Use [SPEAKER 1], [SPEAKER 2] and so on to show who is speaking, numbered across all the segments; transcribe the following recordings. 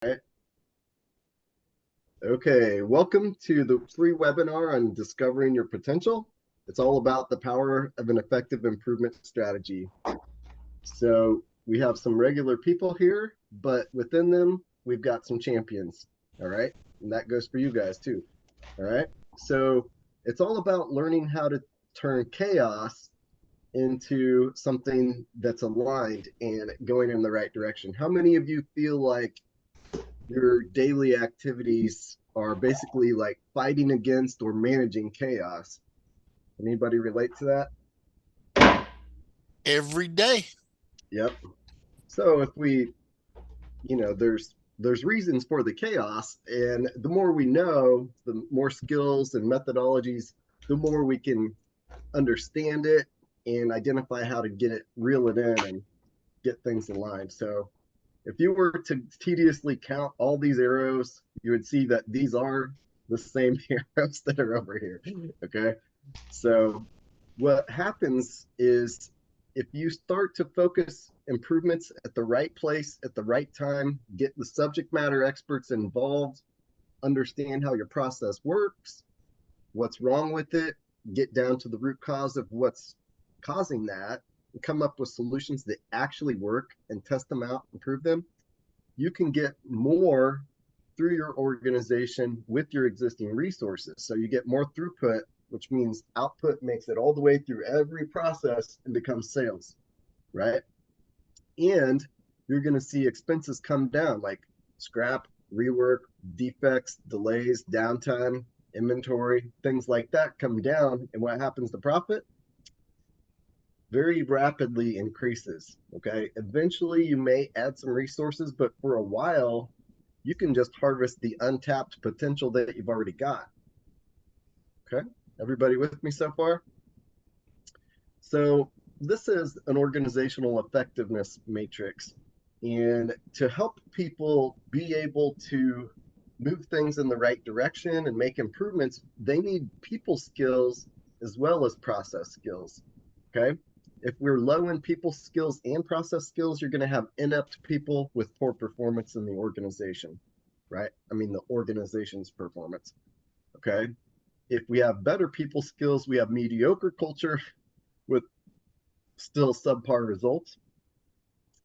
[SPEAKER 1] Right. Okay, welcome to the free webinar on discovering your potential. It's all about the power of an effective improvement strategy. So we have some regular people here, but within them, we've got some champions. All right. And that goes for you guys too. All right. So it's all about learning how to turn chaos into something that's aligned and going in the right direction. How many of you feel like your daily activities are basically like fighting against or managing chaos? Anybody relate to that?
[SPEAKER 2] Every day.
[SPEAKER 1] Yep. So if we, there's reasons for the chaos, and the more we know, the more skills and methodologies, the more we can understand it and identify how to get it, reel it in, and get things aligned. So if you were to tediously count all these arrows, you would see that these are the same arrows that are over here. Okay. So what happens is if you start to focus improvements at the right place at the right time, get the subject matter experts involved, understand how your process works, what's wrong with it, get down to the root cause of what's causing that, and come up with solutions that actually work and test them out and prove them, you can get more through your organization with your existing resources. So you get more throughput, which means output makes it all the way through every process and becomes sales, right? And you're going to see expenses come down like scrap, rework, defects, delays, downtime, inventory, things like that come down. And what happens to profit? Very rapidly increases. Okay. Eventually, you may add some resources, but for a while, you can just harvest the untapped potential that you've already got. Okay. Everybody with me so far? So, this is an organizational effectiveness matrix. And to help people be able to move things in the right direction and make improvements, they need people skills as well as process skills. Okay. If we're low in people skills and process skills, you're going to have inept people with poor performance in the organization, right? I mean, the organization's performance. Okay. If we have better people skills, we have mediocre culture with still subpar results.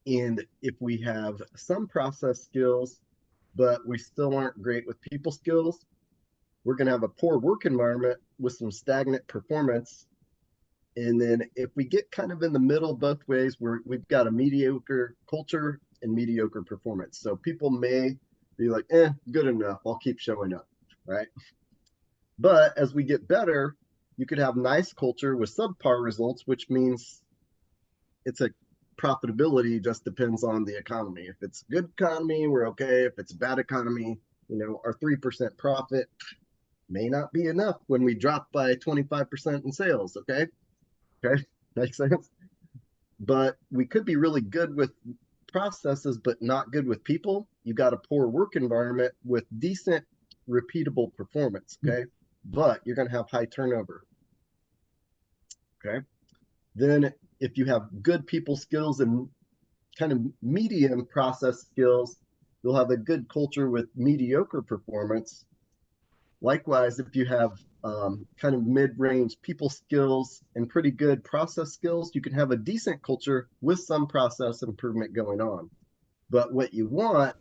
[SPEAKER 1] And if we have some process skills, but we still aren't great with people skills, we're going to have a poor work environment with some stagnant performance. And then if we get kind of in the middle both ways, we've got a mediocre culture and mediocre performance. So people may be like, good enough. I'll keep showing up, right? But as we get better, you could have nice culture with subpar results, which means it's a profitability just depends on the economy. If it's good economy, we're okay. If it's bad economy, our 3% profit may not be enough when we drop by 25% in sales. Okay. Okay. Makes sense. But we could be really good with processes, but not good with people. You got a poor work environment with decent, repeatable performance. Okay. But you're going to have high turnover. Okay. Then if you have good people skills and kind of medium process skills, you'll have a good culture with mediocre performance. Likewise, if you have kind of mid-range people skills and pretty good process skills, you can have a decent culture with some process improvement going on. But what you want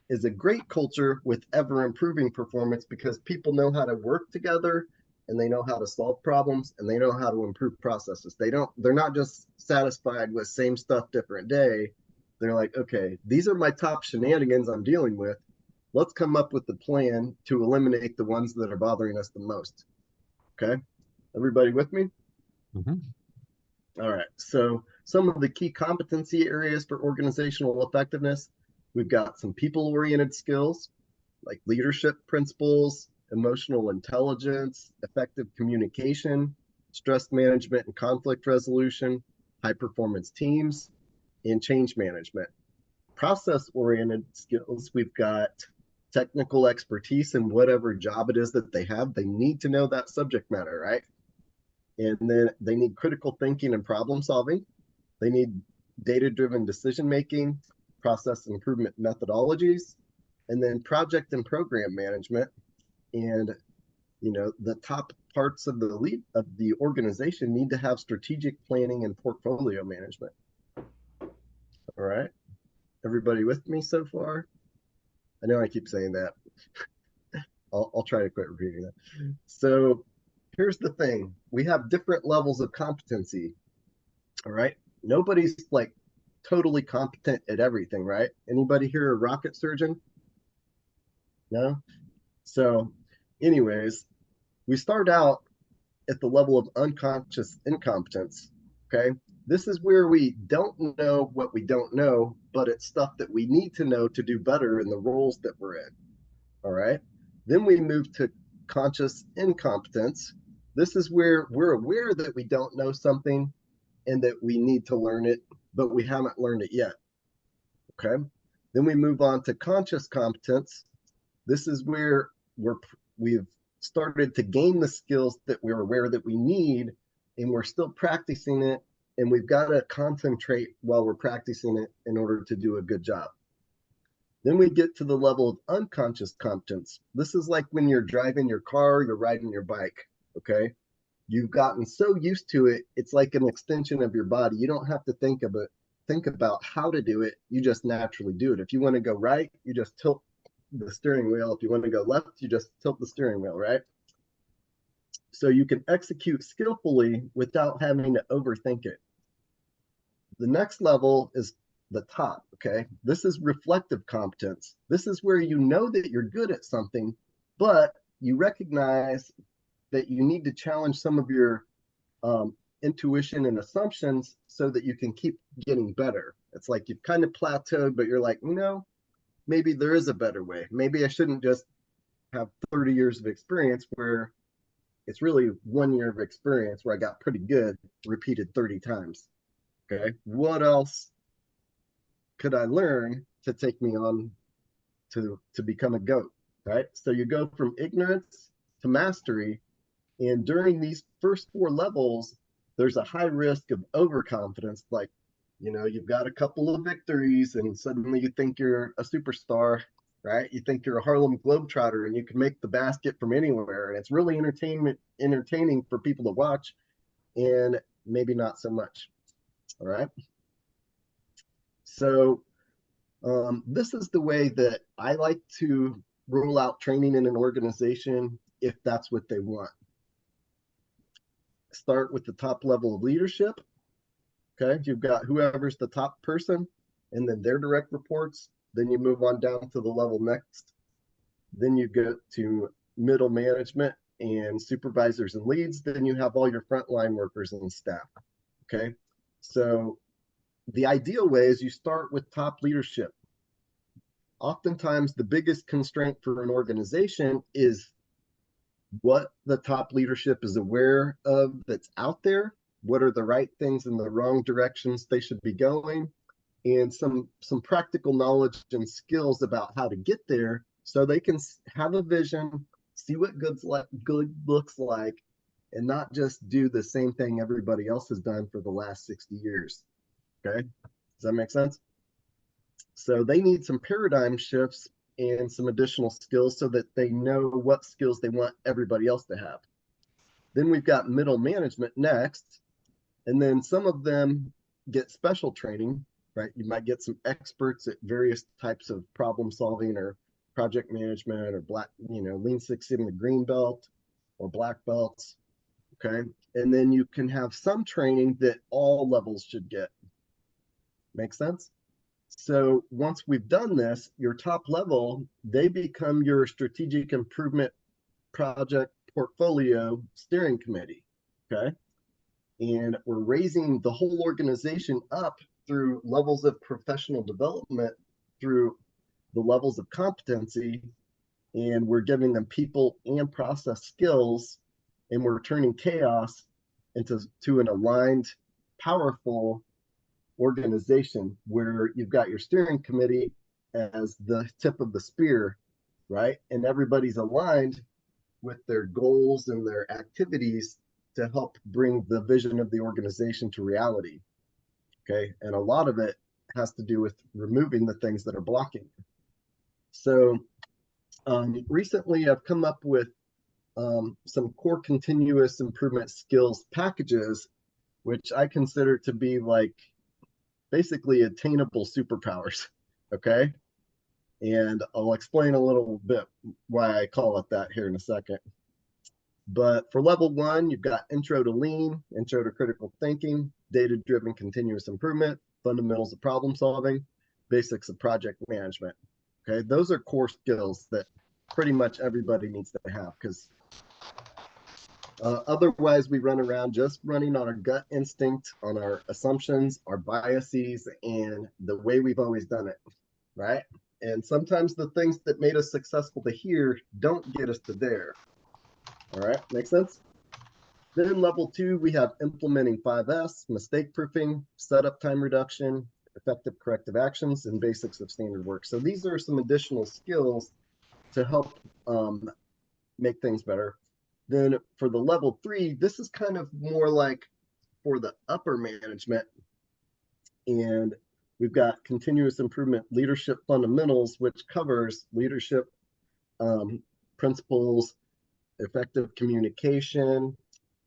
[SPEAKER 1] is a great culture with ever improving performance because people know how to work together and they know how to solve problems and they know how to improve processes. They're not just satisfied with same stuff different day. They're like, okay, these are my top shenanigans I'm dealing with. Let's come up with the plan to eliminate the ones that are bothering us the most. Okay. Everybody with me?
[SPEAKER 2] Mhm.
[SPEAKER 1] All right. So some of the key competency areas for organizational effectiveness, we've got some people-oriented skills like leadership principles, emotional intelligence, effective communication, stress management and conflict resolution, high performance teams, and change management. Process-oriented skills, we've got technical expertise in whatever job it is that they have. They need to know that subject matter, right? And then they need critical thinking and problem solving. They need data driven decision making, process improvement methodologies, and then project and program management. And the top parts of the organization need to have strategic planning and portfolio management. All right, everybody with me so far? I know I keep saying that. I'll try to quit repeating that. So here's the thing: we have different levels of competency. All right, nobody's like totally competent at everything, right? Anybody here a rocket surgeon? No. So anyways, we start out at the level of unconscious incompetence. Okay. This is where we don't know what we don't know, but it's stuff that we need to know to do better in the roles that we're in. All right. Then we move to conscious incompetence. This is where we're aware that we don't know something and that we need to learn it, but we haven't learned it yet. Okay. Then we move on to conscious competence. This is where we've started to gain the skills that we're aware that we need, and we're still practicing it, and we've got to concentrate while we're practicing it in order to do a good job. Then we get to the level of unconscious competence. This is like when you're driving your car, you're riding your bike, okay? You've gotten so used to it, it's like an extension of your body. You don't have to think about how to do it. You just naturally do it. If you want to go right, you just tilt the steering wheel. If you want to go left, you just tilt the steering wheel, right? So you can execute skillfully without having to overthink it. The next level is the top, okay? This is reflective competence. This is where you know that you're good at something, but you recognize that you need to challenge some of your intuition and assumptions so that you can keep getting better. It's like you've kind of plateaued, but you're like, maybe there is a better way. Maybe I shouldn't just have 30 years of experience where it's really 1 year of experience where I got pretty good repeated 30 times. Okay. What else could I learn to take me on to become a goat? Right. So you go from ignorance to mastery. And during these first 4 levels, there's a high risk of overconfidence. Like, you've got a couple of victories and suddenly you think you're a superstar, right? You think you're a Harlem Globetrotter and you can make the basket from anywhere. And it's really entertaining for people to watch, and maybe not so much. All right. So this is the way that I like to roll out training in an organization if that's what they want. Start with the top level of leadership. Okay, you've got whoever's the top person and then their direct reports. Then you move on down to the level next. Then you get to middle management and supervisors and leads. Then you have all your frontline workers and staff. Okay, so the ideal way is you start with top leadership. Oftentimes, the biggest constraint for an organization is what the top leadership is aware of that's out there. What are the right things and the wrong directions they should be going, and some practical knowledge and skills about how to get there so they can have a vision, see what good looks like, and not just do the same thing everybody else has done for the last 60 years. Okay, does that make sense? So they need some paradigm shifts and some additional skills so that they know what skills they want everybody else to have. Then we've got middle management next, and then some of them get special training, right? You might get some experts at various types of problem solving or project management or Lean Six Sigma green belt or black belts. Okay. And then you can have some training that all levels should get. Make sense? So once we've done this, your top level, they become your strategic improvement project portfolio steering committee. Okay. And we're raising the whole organization up through levels of professional development, through the levels of competency, and we're giving them people and process skills, and we're turning chaos into an aligned, powerful organization where you've got your steering committee as the tip of the spear, right? And everybody's aligned with their goals and their activities to help bring the vision of the organization to reality. Okay. And a lot of it has to do with removing the things that are blocking. So Recently, I've come up with some core continuous improvement skills packages, which I consider to be like basically attainable superpowers. Okay. And I'll explain a little bit why I call it that here in a second. But for level one, you've got intro to lean, intro to critical thinking, data driven continuous improvement, fundamentals of problem solving, basics of project management. Okay. Those are core skills that pretty much everybody needs to have because otherwise, we run around just running on our gut instinct, on our assumptions, our biases, and the way we've always done it, right? And sometimes the things that made us successful to here don't get us to there. All right, makes sense? Then level two, we have implementing 5S, mistake proofing, setup time reduction, effective corrective actions, and basics of standard work. So these are some additional skills to help make things better. Then for the level three, this is kind of more like for the upper management. And we've got continuous improvement leadership fundamentals, which covers leadership principles, effective communication,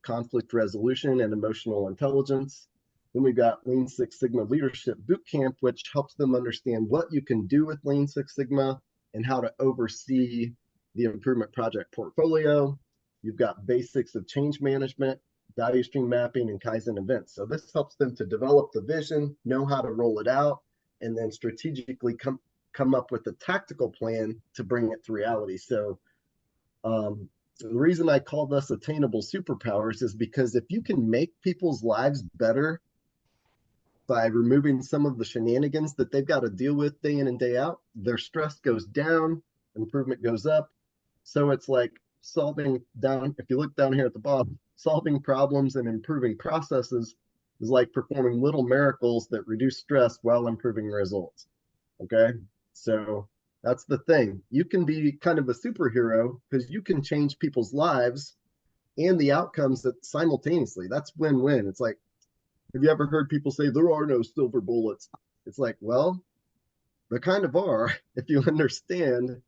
[SPEAKER 1] conflict resolution, and emotional intelligence. Then we've got Lean Six Sigma Leadership Bootcamp, which helps them understand what you can do with Lean Six Sigma and how to oversee the improvement project portfolio. You've got basics of change management, value stream mapping, and Kaizen events. So this helps them to develop the vision, know how to roll it out, and then strategically come up with a tactical plan to bring it to reality. So the reason I call this attainable superpowers is because if you can make people's lives better by removing some of the shenanigans that they've got to deal with day in and day out, their stress goes down, improvement goes up. So it's like solving down, if you look down here at the bottom, solving problems and improving processes is like performing little miracles that reduce stress while improving results. Okay. So that's the thing. You can be kind of a superhero because you can change people's lives and the outcomes that simultaneously. That's win-win. It's like, have you ever heard people say there are no silver bullets? It's like, well, there kind of are if you understand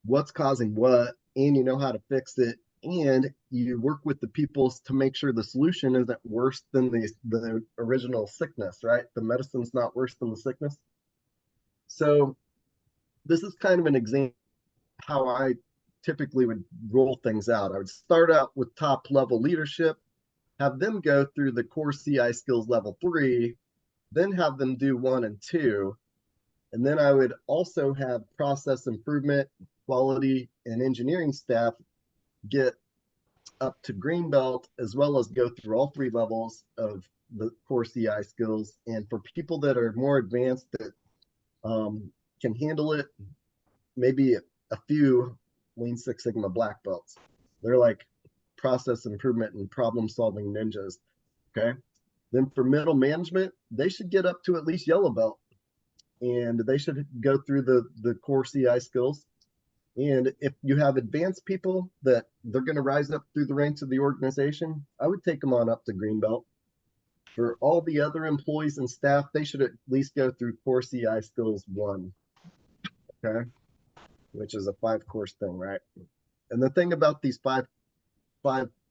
[SPEAKER 1] what's causing what and you know how to fix it and you work with the people to make sure the solution isn't worse than the original sickness, right? The medicine's not worse than the sickness. So this is kind of an example of how I typically would roll things out. I would start out with top level leadership, have them go through the core CI skills level three, then have them do one and two. And then I would also have process improvement, quality, and engineering staff get up to green belt, as well as go through all three levels of the core CI skills. And for people that are more advanced that can handle it, maybe a few Lean Six Sigma black belts. They're like process improvement and problem solving ninjas. Okay. Then for middle management, they should get up to at least yellow belt and they should go through the core CI skills. And if you have advanced people that they're going to rise up through the ranks of the organization, I would take them on up to green belt. For all the other employees and staff, they should at least go through core CI skills one. Okay. Which is a 5-course thing, right? And the thing about these five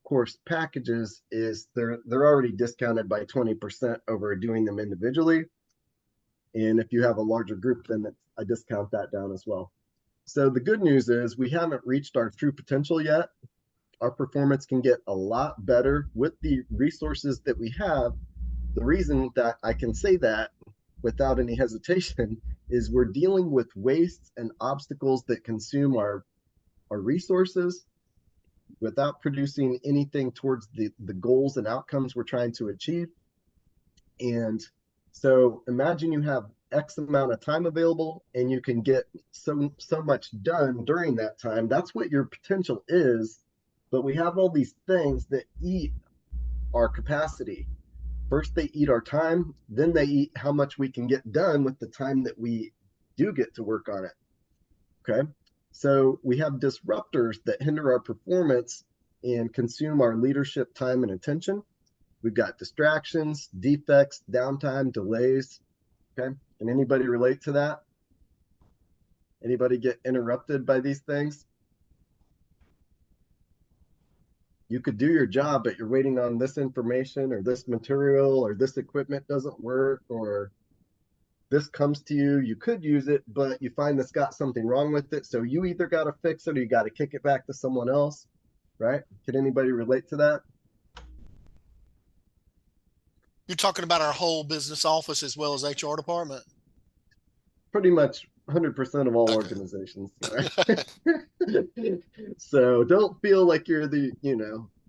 [SPEAKER 1] course packages is they're already discounted by 20% over doing them individually. And if you have a larger group, then I discount that down as well. So the good news is we haven't reached our true potential yet. Our performance can get a lot better with the resources that we have. The reason that I can say that without any hesitation is we're dealing with wastes and obstacles that consume our resources without producing anything towards the goals and outcomes we're trying to achieve. And so imagine you have X amount of time available and you can get so much done during that time. That's what your potential is. But we have all these things that eat our capacity. First, they eat our time, then they eat how much we can get done with the time that we do get to work on it. Okay. So we have disruptors that hinder our performance and consume our leadership time and attention. We've got distractions, defects, downtime, delays. Okay. Can anybody relate to that? Anybody get interrupted by these things? You could do your job, but you're waiting on this information or this material or this equipment doesn't work or this comes to you. You could use it, but you find it's got something wrong with it. So you either got to fix it or you got to kick it back to someone else, right? Can anybody relate to that?
[SPEAKER 2] You're talking about our whole business office as well as HR department.
[SPEAKER 1] Pretty much 100% of all
[SPEAKER 2] Okay.
[SPEAKER 1] organizations, right? So don't feel like you're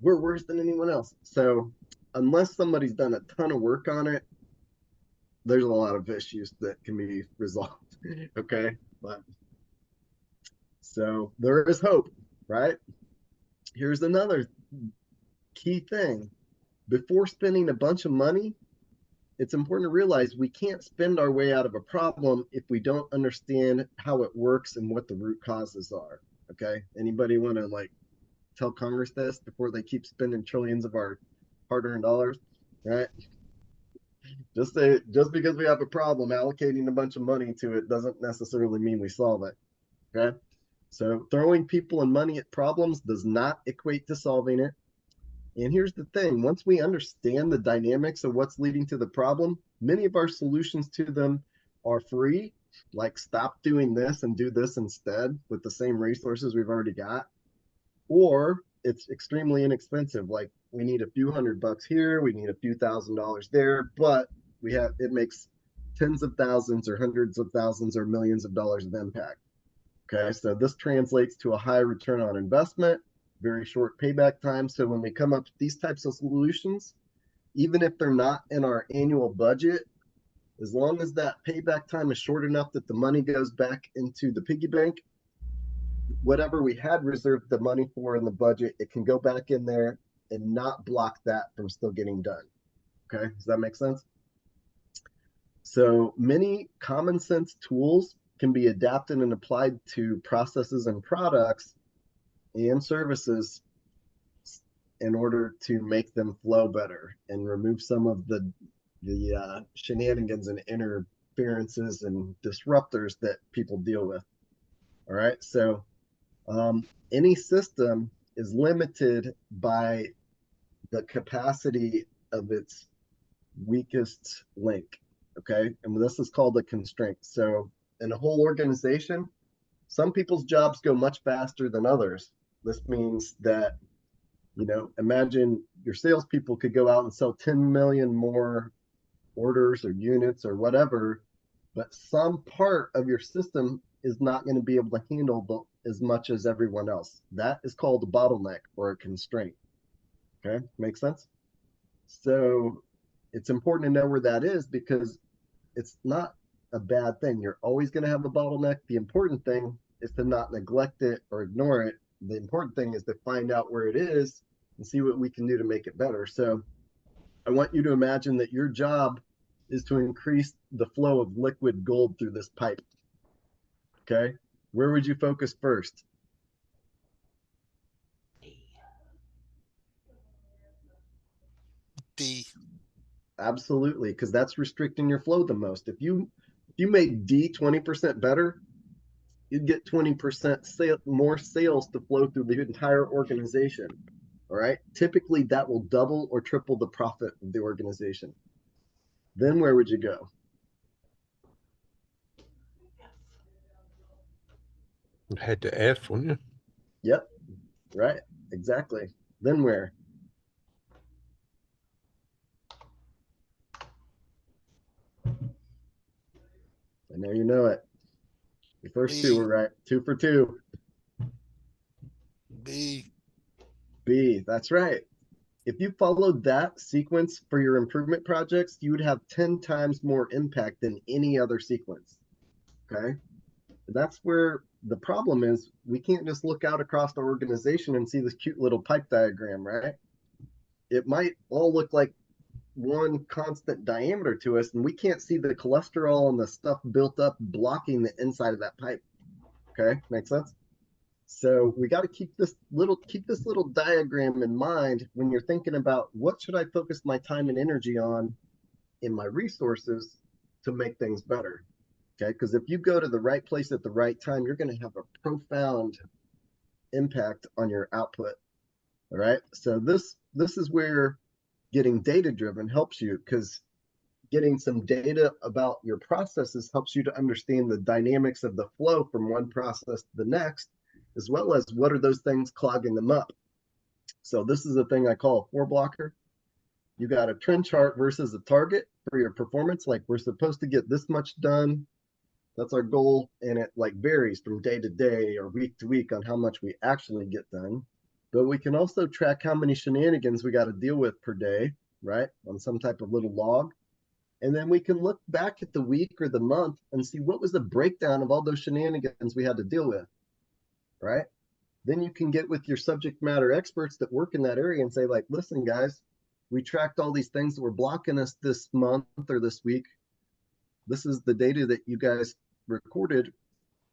[SPEAKER 1] we're worse than anyone else. So unless somebody's done a ton of work on it, there's a lot of issues that can be resolved. Okay. But so there is hope, right? Here's another key thing. Before spending a bunch of money, it's important to realize we can't spend our way out of a problem if we don't understand how it works and what the root causes are. Okay. Anybody want to tell Congress this before they keep spending trillions of our hard-earned dollars? Right? Just because we have a problem, allocating a bunch of money to it doesn't necessarily mean we solve it. Okay. So throwing people and money at problems does not equate to solving it. And here's the thing, once we understand the dynamics of what's leading to the problem, many of our solutions to them are free, like stop doing this and do this instead with the same resources we've already got. Or it's extremely inexpensive, like we need a few $100 here, we need a few $1,000s there, but it makes tens of thousands or hundreds of thousands or millions of dollars of impact. Okay, so this translates to a high return on investment, very short payback time. So when we come up with these types of solutions, even if they're not in our annual budget, as long as that payback time is short enough that the money goes back into the piggy bank, whatever we had reserved the money for in the budget, it can go back in there and not block that from still getting done. Okay, does that make sense? So many common sense tools can be adapted and applied to processes and products and services in order to make them flow better and remove some of the shenanigans and interferences and disruptors that people deal with. All right, so any system is limited by the capacity of its weakest link. Okay, and this is called a constraint. So in a whole organization, some people's jobs go much faster than others. This means that, imagine your salespeople could go out and sell 10 million more orders or units or whatever, but some part of your system is not going to be able to handle as much as everyone else. That is called a bottleneck or a constraint. Okay, makes sense? So it's important to know where that is because it's not a bad thing. You're always going to have a bottleneck. The important thing is to not neglect it or ignore it. The important thing is to find out where it is and see what we can do to make it better. So I want you to imagine that your job is to increase the flow of liquid gold through this pipe. Okay. Where would you focus first?
[SPEAKER 2] D.
[SPEAKER 1] Absolutely, because that's restricting your flow the most. If you made D 20% better, you'd get 20% more sales to flow through the entire organization. All right. Typically, that will double or triple the profit of the organization. Then where would you go?
[SPEAKER 3] Head to F, wouldn't you?
[SPEAKER 1] Yep. Right. Exactly. Then where? I know you know it. Your first two
[SPEAKER 2] B.
[SPEAKER 1] were right. Two for two.
[SPEAKER 2] B.
[SPEAKER 1] B. That's right. If you followed that sequence for your improvement projects, you would have 10 times more impact than any other sequence. Okay. That's where the problem is. We can't just look out across our organization and see this cute little pipe diagram, right? It might all look like one constant diameter to us, and we can't see the cholesterol and the stuff built up blocking the inside of that pipe. Okay, makes sense? So we got to keep this little diagram in mind when you're thinking about what should I focus my time and energy on in my resources to make things better. Okay, because if you go to the right place at the right time, you're going to have a profound impact on your output. All right, so this is where getting data driven helps you, because getting some data about your processes helps you to understand the dynamics of the flow from one process to the next, as well as what are those things clogging them up. So this is a thing I call a 4-blocker. You got a trend chart versus a target for your performance. Like, we're supposed to get this much done. That's our goal. And it like varies from day to day or week to week on how much we actually get done. But we can also track how many shenanigans we got to deal with per day, right? On some type of little log. And then we can look back at the week or the month and see what was the breakdown of all those shenanigans we had to deal with, right? Then you can get with your subject matter experts that work in that area and say, like, listen, guys, we tracked all these things that were blocking us this month or this week. This is the data that you guys recorded.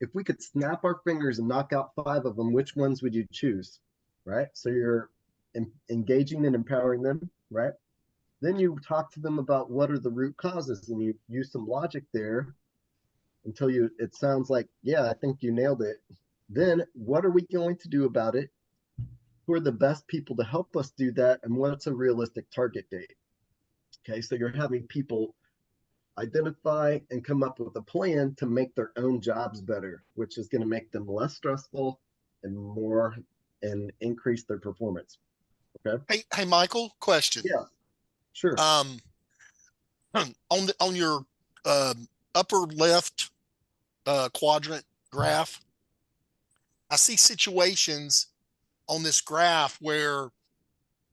[SPEAKER 1] If we could snap our fingers and knock out 5 of them, which ones would you choose, right? So you're engaging and empowering them, right? Then you talk to them about what are the root causes, and you use some logic there until it sounds like, yeah, I think you nailed it. Then what are we going to do about it? Who are the best people to help us do that? And what's a realistic target date? Okay, so you're having people identify and come up with a plan to make their own jobs better, which is going to make them less stressful and increase their performance. Okay.
[SPEAKER 2] Hey, Michael, question.
[SPEAKER 1] Yeah, sure.
[SPEAKER 2] On your upper left quadrant graph, I see situations on this graph where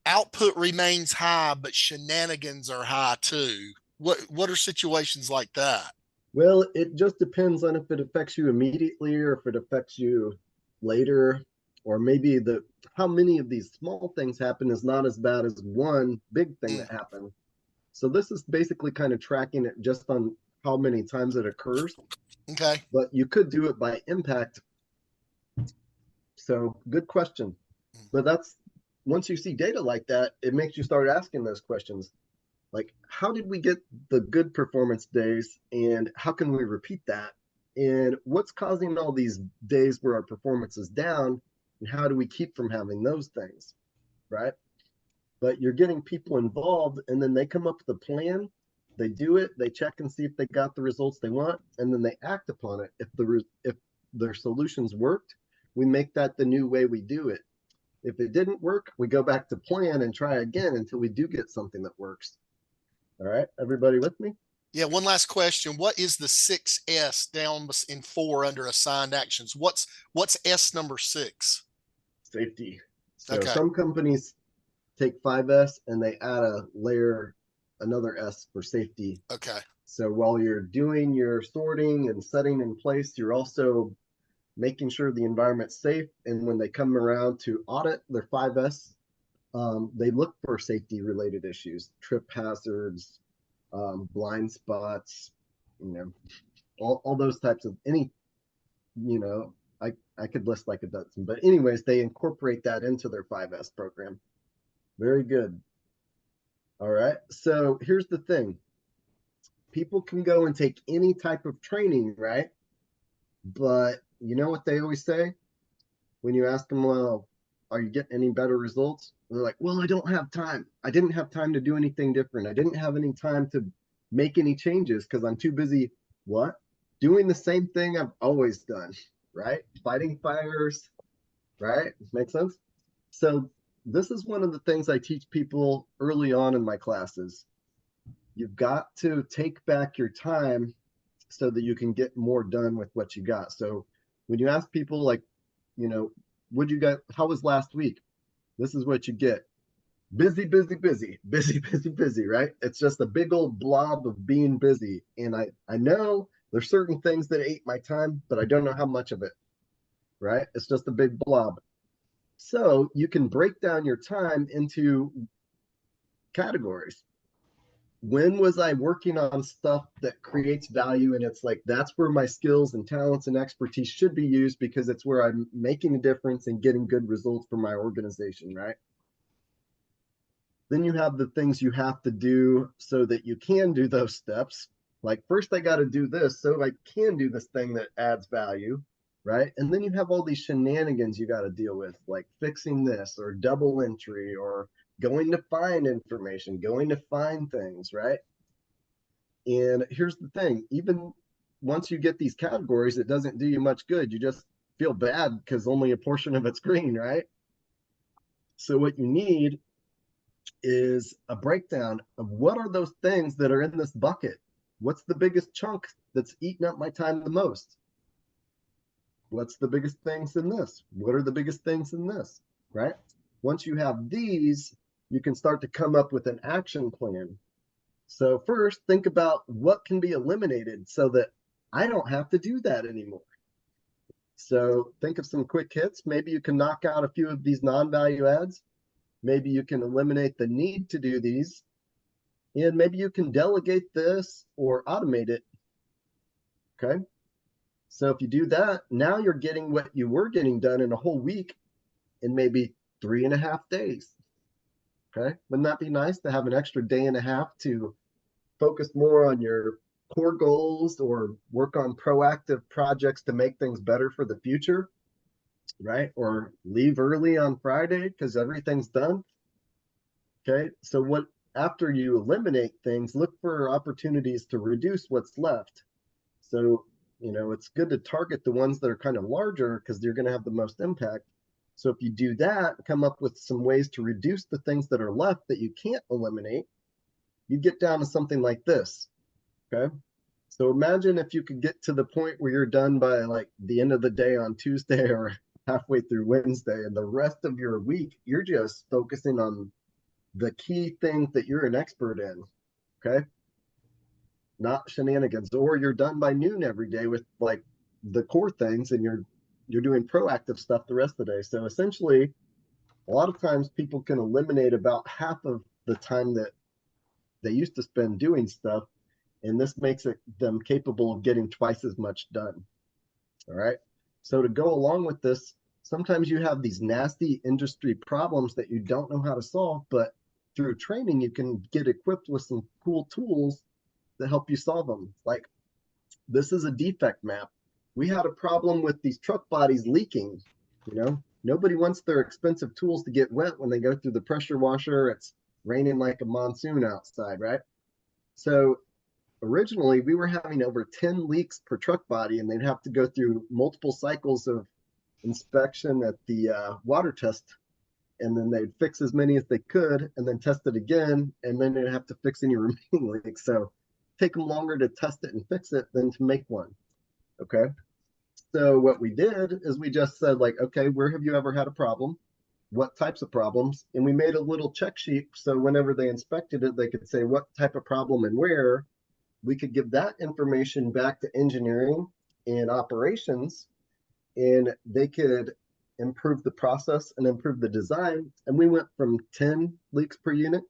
[SPEAKER 2] output remains high, but shenanigans are high too. What are situations like that?
[SPEAKER 1] Well, it just depends on if it affects you immediately or if it affects you later, or maybe how many of these small things happen is not as bad as one big thing that happened. So this is basically kind of tracking it just on how many times it occurs.
[SPEAKER 2] Okay.
[SPEAKER 1] But you could do it by impact. So good question. But that's, once you see data like that, it makes you start asking those questions. Like, how did we get the good performance days, and how can we repeat that? And what's causing all these days where our performance is down, and how do we keep from having those things, right? But you're getting people involved, and then they come up with a plan, they do it, they check and see if they got the results they want, and then they act upon it. If their solutions worked, we make that the new way we do it. If it didn't work, we go back to plan and try again until we do get something that works. All right, everybody with me?
[SPEAKER 2] Yeah, one last question. What is the 6S down in 4 under assigned actions? What's S number 6?
[SPEAKER 1] Safety. So
[SPEAKER 2] Okay.
[SPEAKER 1] some companies take 5S and they add a layer, another S for safety.
[SPEAKER 2] Okay.
[SPEAKER 1] So while you're doing your sorting and setting in place, you're also making sure the environment's safe. And when they come around to audit their 5S, they look for safety related issues, trip hazards, blind spots, all those types of I could list like a dozen, but anyways, they incorporate that into their 5S program. Very good. All right. So here's the thing. People can go and take any type of training, right? But you know what they always say? When you ask them, well, are you getting any better results? They're like, well, I don't have time. I didn't have time to do anything different. I didn't have any time to make any changes because I'm too busy. What? Doing the same thing I've always done, right? Fighting fires, right? Makes sense? So this is one of the things I teach people early on in my classes. You've got to take back your time so that you can get more done with what you got. So when you ask people like, what you got, how was last week? This is what you get. Busy, busy, busy, busy, busy, busy, right? It's just a big old blob of being busy. And I know there's certain things that ate my time, but I don't know how much of it, right? It's just a big blob. So you can break down your time into categories. When was I working on stuff that creates value? And it's like, that's where my skills and talents and expertise should be used because it's where I'm making a difference and getting good results for my organization, right? Then you have the things you have to do so that you can do those steps. Like, first I got to do this so I can do this thing that adds value, right? And then you have all these shenanigans you got to deal with, like fixing this or double entry or going to find information, going to find things, right? And here's the thing, even once you get these categories, it doesn't do you much good. You just feel bad because only a portion of it's green, right? So what you need is a breakdown of what are those things that are in this bucket. What's the biggest chunk that's eating up my time the most? What's the biggest things in this? What are the biggest things in this, right? Once you have these, you can start to come up with an action plan. So first, think about what can be eliminated so that I don't have to do that anymore. So think of some quick hits. Maybe you can knock out a few of these non-value adds. Maybe you can eliminate the need to do these. And maybe you can delegate this or automate it. Okay. So if you do that, now you're getting what you were getting done in a whole week in maybe 3.5 days. Okay. Wouldn't that be nice to have an extra day and a half to focus more on your core goals or work on proactive projects to make things better for the future, right? Or leave early on Friday because everything's done. Okay. So what after you eliminate things, look for opportunities to reduce what's left. So, it's good to target the ones that are kind of larger because they're going to have the most impact. So if you do that, come up with some ways to reduce the things that are left that you can't eliminate, you get down to something like this. Okay. So imagine if you could get to the point where you're done by like the end of the day on Tuesday or halfway through Wednesday, and the rest of your week, you're just focusing on the key things that you're an expert in. Okay. Not shenanigans, or you're done by noon every day with like the core things and you're doing proactive stuff the rest of the day. So essentially, a lot of times people can eliminate about half of the time that they used to spend doing stuff, and this makes them capable of getting twice as much done. All right. So to go along with this, sometimes you have these nasty industry problems that you don't know how to solve, but through training, you can get equipped with some cool tools that help you solve them. Like, this is a defect map. We had a problem with these truck bodies leaking. Nobody wants their expensive tools to get wet when they go through the pressure washer. It's raining like a monsoon outside, right? So originally we were having over 10 leaks per truck body, and they'd have to go through multiple cycles of inspection at the water test, and then they'd fix as many as they could and then test it again, and then they'd have to fix any remaining leaks. So take them longer to test it and fix it than to make one. Okay. So what we did is we just said, like, okay, where have you ever had a problem? What types of problems? And we made a little check sheet. So whenever they inspected it, they could say what type of problem and where. We could give that information back to engineering and operations, and they could improve the process and improve the design. And we went from 10 leaks per unit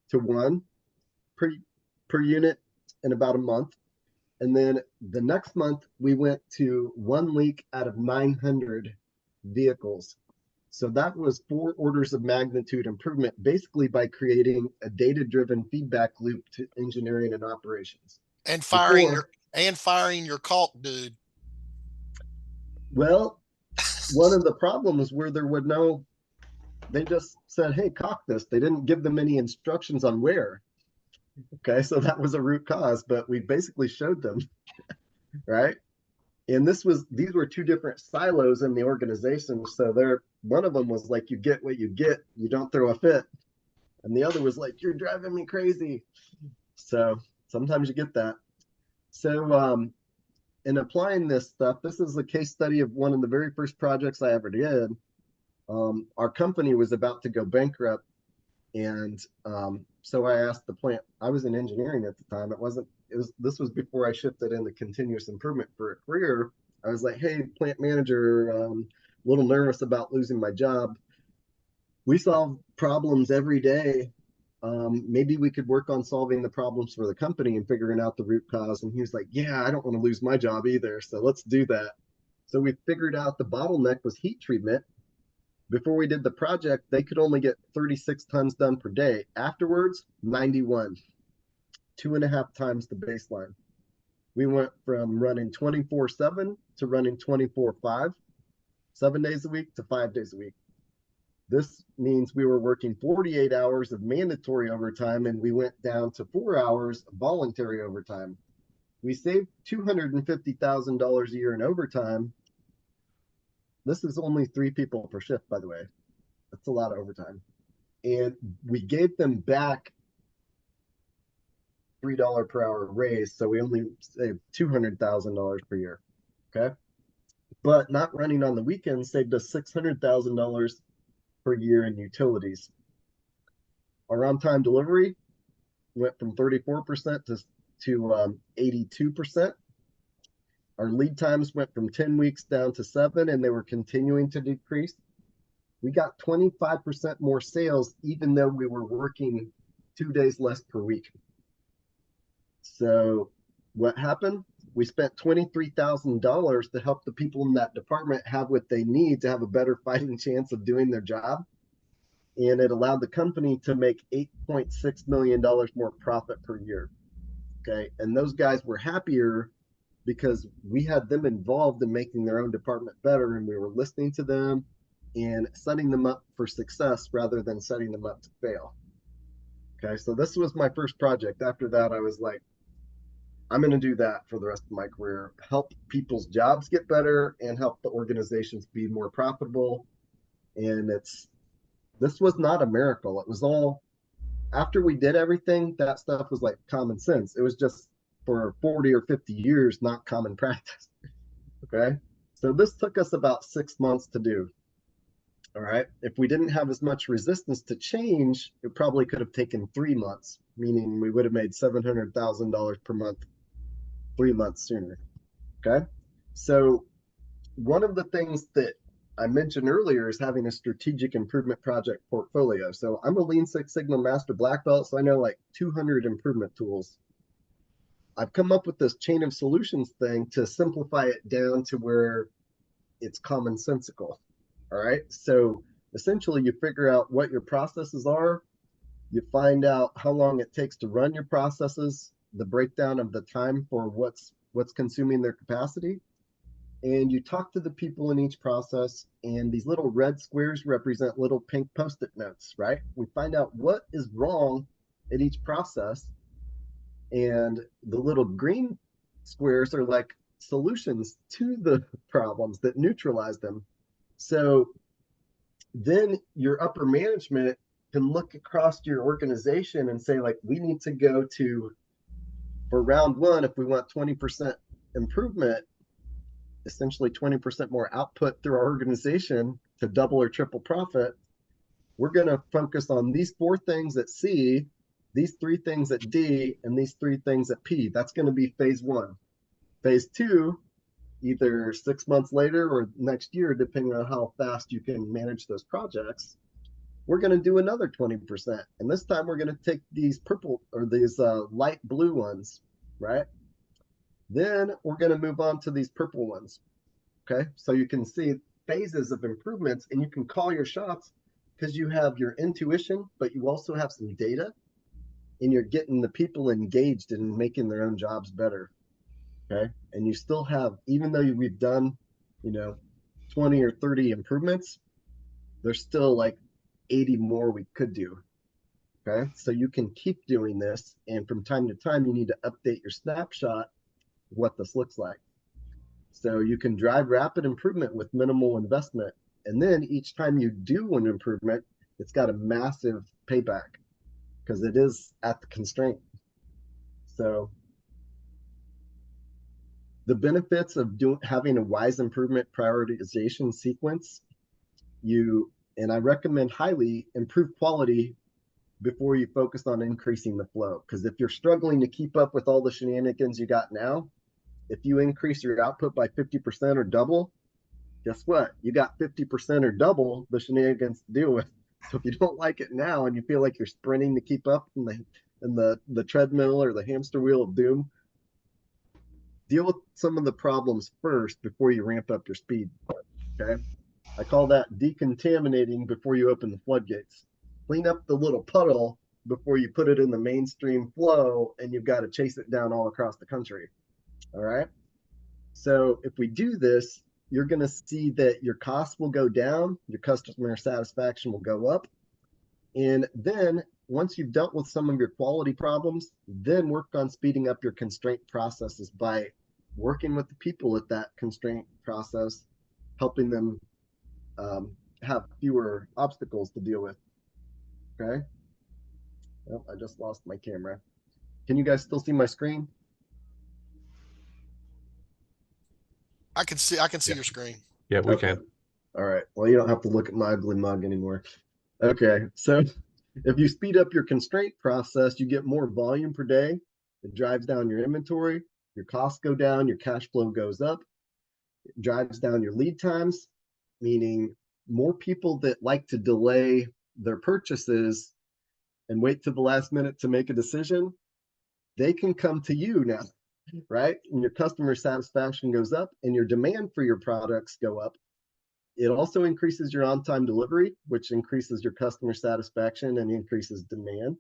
[SPEAKER 1] to 1 per unit in about a month. And then the next month, we went to 1 leak out of 900 vehicles. So that was 4 orders of magnitude improvement, basically by creating a data-driven feedback loop to engineering and operations.
[SPEAKER 2] And firing your caulk dude.
[SPEAKER 1] Well, one of the problems where they just said, hey, caulk this. They didn't give them any instructions on where. Okay, so that was a root cause, but we basically showed them, right? And these were 2 different silos in the organization. So one of them was like, you get what you get, you don't throw a fit. And the other was like, you're driving me crazy. So sometimes you get that. So in applying this stuff, this is a case study of one of the very first projects I ever did. Our company was about to go bankrupt. And so I asked the plant, I was in engineering at the time. This was before I shifted into continuous improvement for a career. I was like, hey, plant manager, a little nervous about losing my job. We solve problems every day. Maybe we could work on solving the problems for the company and figuring out the root cause. And he was like, yeah, I don't want to lose my job either. So let's do that. So we figured out the bottleneck was heat treatment. Before we did the project, they could only get 36 tons done per day. Afterwards, 91, 2.5 times the baseline. We went from running 24/7 to running 24/5, 7 days a week to 5 days a week. This means we were working 48 hours of mandatory overtime, and we went down to 4 hours of voluntary overtime. We saved $250,000 a year in overtime. This is only 3 people per shift, by the way. That's a lot of overtime. And we gave them back $3 per hour raise, so we only saved $200,000 per year. Okay. But not running on the weekends saved us $600,000 per year in utilities. Our on-time delivery went from 34% to 82%. Our lead times went from 10 weeks down to 7, and they were continuing to decrease. We got 25% more sales, even though we were working 2 days less per week. So what happened? We spent $23,000 to help the people in that department have what they need to have a better fighting chance of doing their job. And it allowed the company to make $8.6 million more profit per year. Okay. And those guys were happier because we had them involved in making their own department better, and we were listening to them and setting them up for success rather than setting them up to fail. Okay. So this was my first project. After that, I was like, I'm going to do that for the rest of my career, help people's jobs get better and help the organizations be more profitable. And this was not a miracle. It was all, after we did everything, that stuff was like common sense. It was just for 40 or 50 years, not common practice. Okay. So this took us about 6 months to do. All right. If we didn't have as much resistance to change, it probably could have taken 3 months, meaning we would have made $700,000 per month 3 months sooner. Okay. So one of the things that I mentioned earlier is having a strategic improvement project portfolio. So I'm a Lean Six Sigma Master Black Belt, so I know like 200 improvement tools. I've come up with this chain of solutions thing to simplify it down to where it's commonsensical. All right. So essentially, you figure out what your processes are, you find out how long it takes to run your processes, the breakdown of the time for what's consuming their capacity, and you talk to the people in each process, and these little red squares represent little pink post-it notes, right? We find out what is wrong at each process, and the little green squares are like solutions to the problems that neutralize them. So then your upper management can look across your organization and say, like, we need to go to, for round one, if we want 20% improvement, essentially 20% more output through our organization to double or triple profit, we're going to focus on these 4 things at C, these 3 things at D, and these 3 things at P. That's going to be phase 1. Phase 2, either 6 months later or next year, depending on how fast you can manage those projects, we're going to do another 20%. And this time we're going to take these purple or these light blue ones, right? Then we're going to move on to these purple ones. Okay. So you can see phases of improvements, and you can call your shots because you have your intuition, but you also have some data, and you're getting the people engaged in making their own jobs better. Okay. And you still have, even though we've done, 20 or 30 improvements, there's still like 80 more we could do. Okay. So you can keep doing this. And from time to time, you need to update your snapshot of what this looks like. So you can drive rapid improvement with minimal investment. And then each time you do an improvement, it's got a massive payback because it is at the constraint. So the benefits of having a wise improvement prioritization sequence, and I recommend highly improve quality before you focus on increasing the flow. Because if you're struggling to keep up with all the shenanigans you got now, if you increase your output by 50% or double, guess what? You got 50% or double the shenanigans to deal with. So if you don't like it now and you feel like you're sprinting to keep up in the treadmill or the hamster wheel of doom, deal with some of the problems first before you ramp up your speed. Okay. I call that decontaminating before you open the floodgates. Clean up the little puddle before you put it in the mainstream flow and you've got to chase it down all across the country. All right. So if we do this, you're going to see that your costs will go down, your customer satisfaction will go up. And then once you've dealt with some of your quality problems, then work on speeding up your constraint processes by working with the people at that constraint process, helping them have fewer obstacles to deal with. Okay. Oh, I just lost my camera. Can you guys still see my screen?
[SPEAKER 2] I can see
[SPEAKER 3] Yeah.
[SPEAKER 2] your screen.
[SPEAKER 3] Yeah, we
[SPEAKER 1] Okay.
[SPEAKER 3] can.
[SPEAKER 1] All right. Well, you don't have to look at my ugly mug anymore. Okay. So if you speed up your constraint process, you get more volume per day. It drives down your inventory, your costs go down, your cash flow goes up, it drives down your lead times, meaning more people that like to delay their purchases and wait to the last minute to make a decision, they can come to you now, right? And your customer satisfaction goes up and your demand for your products go up. It also increases your on-time delivery, which increases your customer satisfaction and increases demand.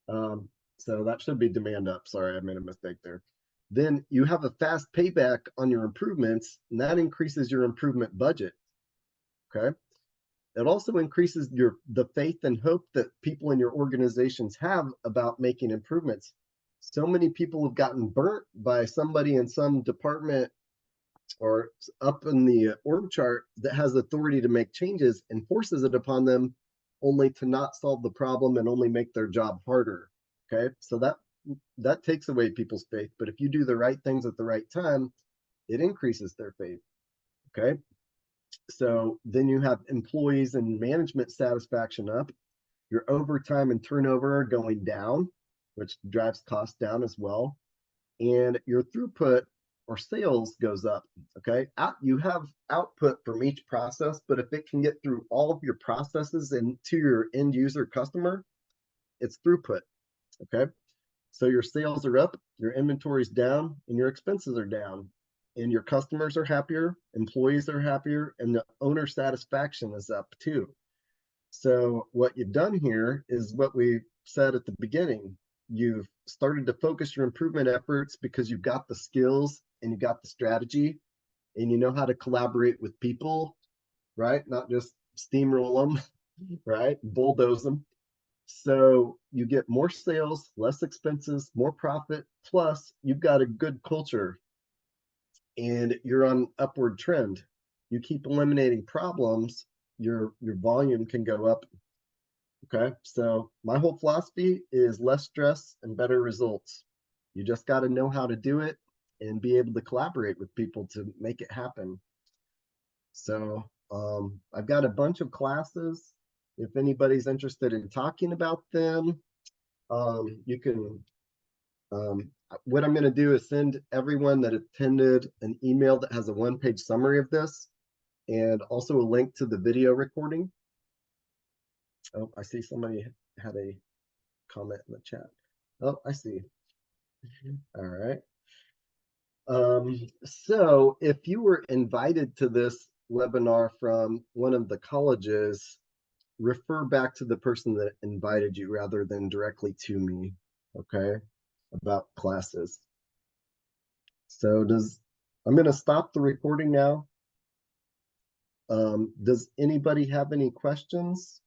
[SPEAKER 1] Um, so that should be demand up. Sorry, I made a mistake there. Then you have a fast payback on your improvements, and that increases your improvement budget. Okay. It also increases the faith and hope that people in your organizations have about making improvements. So many people have gotten burnt by somebody in some department or up in the org chart that has authority to make changes and forces it upon them only to not solve the problem and only make their job harder. Okay. So that takes away people's faith. But if you do the right things at the right time, it increases their faith. Okay. So then you have employees and management satisfaction up, your overtime and turnover are going down, which drives costs down as well. And your throughput or sales goes up. Okay. You have output from each process, but if it can get through all of your processes and to your end user customer, it's throughput. Okay. So your sales are up, your inventory is down, and your expenses are down. And your customers are happier, employees are happier, and the owner satisfaction is up too. So what you've done here is what we said at the beginning. You've started to focus your improvement efforts because you've got the skills and you got the strategy and you know how to collaborate with people, right? Not just steamroll them, right? Bulldoze them. So you get more sales, less expenses, more profit, plus you've got a good culture and you're on upward trend. You keep eliminating problems, your volume can go up. Okay. So my whole philosophy is less stress and better results. You just got to know how to do it and be able to collaborate with people to make it happen. So I've got a bunch of classes. If anybody's interested in talking about them, you can. What I'm going to do is send everyone that attended an email that has a one-page summary of this and also a link to the video recording. Oh, I see somebody had a comment in the chat. Oh, I see. All right. So if you were invited to this webinar from one of the colleges, refer back to the person that invited you rather than directly to me, okay, about classes. So I'm going to stop the recording now. Does anybody have any questions?